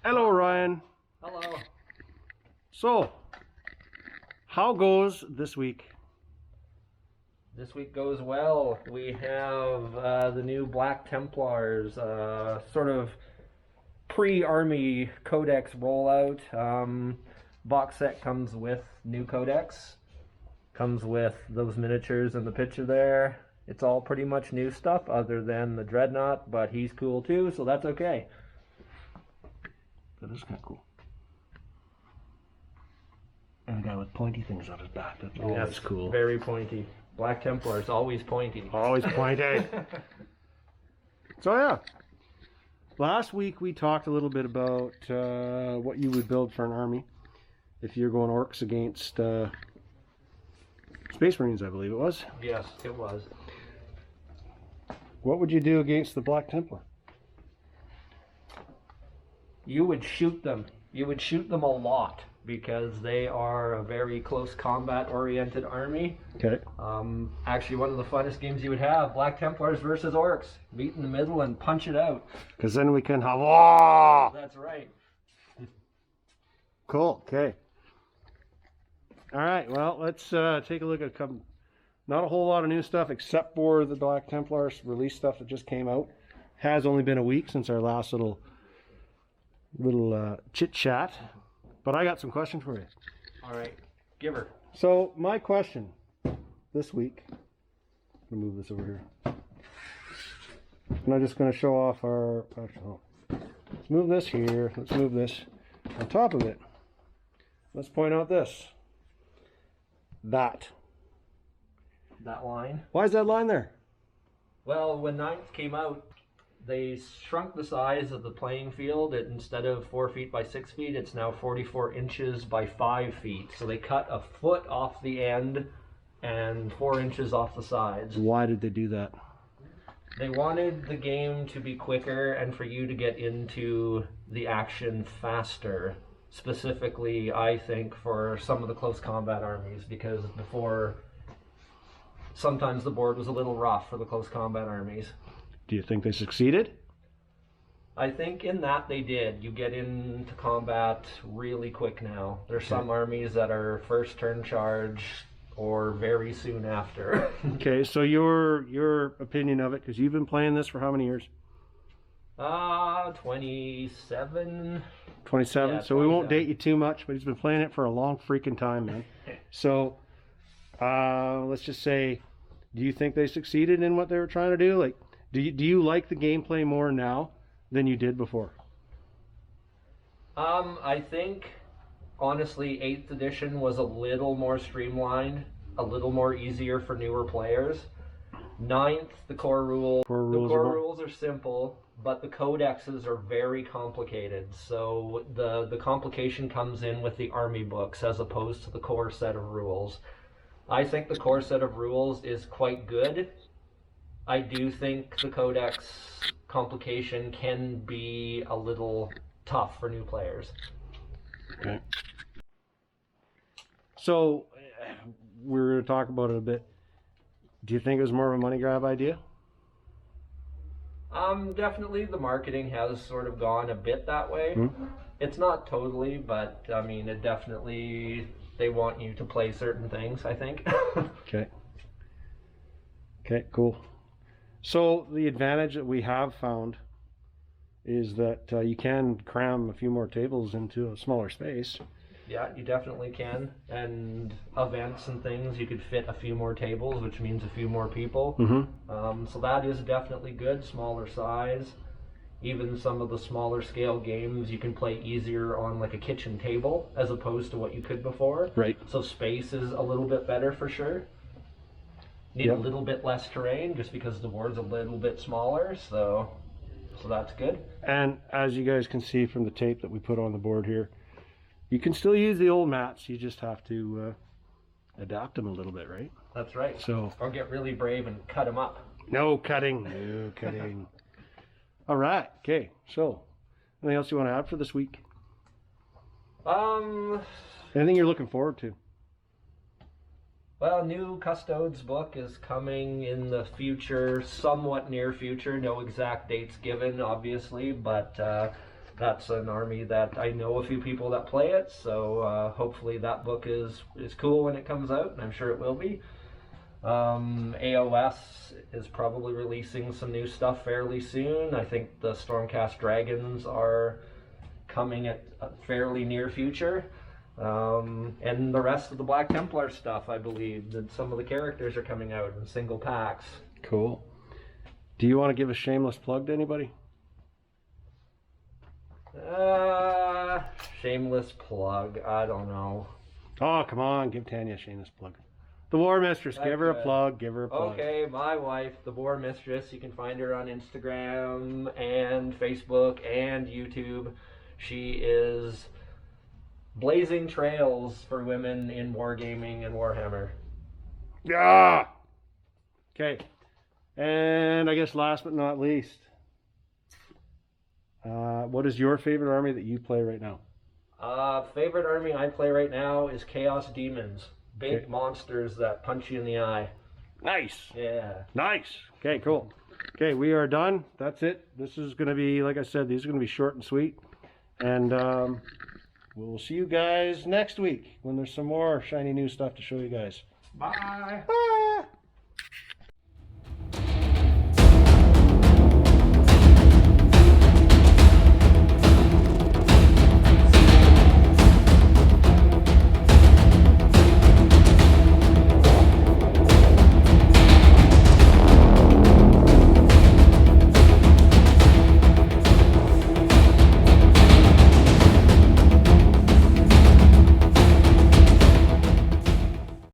Hello, Ryan. Hello. So, how goes this week? This week goes well. We have the new Black Templars, sort of pre-army codex rollout. Box set comes with new codex. Comes with those miniatures in the picture there. It's all pretty much new stuff other than the Dreadnought, but he's cool too, so that's okay. That is kind of cool. And a guy with pointy things on his back. That's cool. Very pointy. Black Templars, always pointy. Always pointy. So yeah, last week we talked a little bit about what you would build for an army if you're going orcs against Space Marines, I believe it was. Yes, it was. What would you do against the Black Templar? You would shoot them. You would shoot them a lot because they are a very close combat oriented army. Okay. Actually, one of the funnest games you would have, Black Templars versus Orcs. Meet in the middle and punch it out. Because then we can have... Oh! That's right. Cool. Okay. All right. Well, let's take a look at not a whole lot of new stuff except for the Black Templars release stuff that just came out. Has only been a week since our last little chit chat, but I got some questions for you. All right. Give her. So my question this week. I'm gonna move this over here, and I'm just going to show off our. Let's move this here. Let's move this on top of it. Let's point out this. That line. Why is that line there? Well, when Ninth came out, they shrunk the size of the playing field. Instead of 4 feet by 6 feet, it's now 44 inches by 5 feet. So they cut a foot off the end and 4 inches off the sides. Why did they do that? They wanted the game to be quicker and for you to get into the action faster. Specifically, I think, for some of the close combat armies, because before, sometimes the board was a little rough for the close combat armies. Do you think they succeeded? I think in that they did. You get into combat really quick now. There's some armies that are first turn charge or very soon after. Okay, so your opinion of it, because you've been playing this for how many years? 27. 27. Yeah, so we won't 27. date you too much, but he's been playing it for a long freaking time, man. So let's just say, do you think they succeeded in what they were trying to do? Like, do you like the gameplay more now than you did before? I think, honestly, 8th edition was a little more streamlined, a little more easier for newer players. 9th, the core rules are simple, but the codexes are very complicated. So the complication comes in with the army books as opposed to the core set of rules. I think the core set of rules is quite good. I do think the codex complication can be a little tough for new players. Okay. So we're going to talk about it a bit. Do you think it was more of a money grab idea? Definitely the marketing has sort of gone a bit that way. It's not totally, but I mean, it definitely, they want you to play certain things, I think. Okay. Okay, cool. So the advantage that we have found is that you can cram a few more tables into a smaller space. Yeah, you definitely can. And events and things, you could fit a few more tables, which means a few more people. So that is definitely good, smaller size. Even some of the smaller scale games you can play easier on like a kitchen table as opposed to what you could before. Right. So space is a little bit better for sure. Need a little bit less terrain just because the board's a little bit smaller, so that's good. And as you guys can see from the tape that we put on the board here, you can still use the old mats. You just have to adapt them a little bit, right? That's right. So, or get really brave and cut them up. No cutting. No cutting. All right. Okay. So, anything else you want to add for this week? Anything you're looking forward to? Well, new Custodes book is coming in the future, somewhat near future. No exact dates given, obviously, but That's an army that I know a few people that play it, so hopefully that book is cool when it comes out, and I'm sure it will be. AOS is probably releasing some new stuff fairly soon. I think the Stormcast Dragons are coming at a fairly near future. And the rest of the Black Templar stuff, I believe, that some of the characters are coming out in single packs. Cool. Do you want to give a shameless plug to anybody? Shameless plug. I don't know. Oh, come on. Give Tanya a shameless plug. The War Mistress. Give her a plug. Give her a plug. Okay, my wife, the War Mistress. You can find her on Instagram and Facebook and YouTube. She is blazing trails for women in wargaming and Warhammer. Yeah. Okay. And I guess last but not least, what is your favorite army that you play right now? Favorite army I play right now is Chaos Demons. Big monsters that punch you in the eye. Nice. Yeah. Nice. Okay, cool. Okay, we are done. That's it. This is going to be, like I said, these are going to be short and sweet. And we'll see you guys next week when there's some more shiny new stuff to show you guys. Bye. Bye.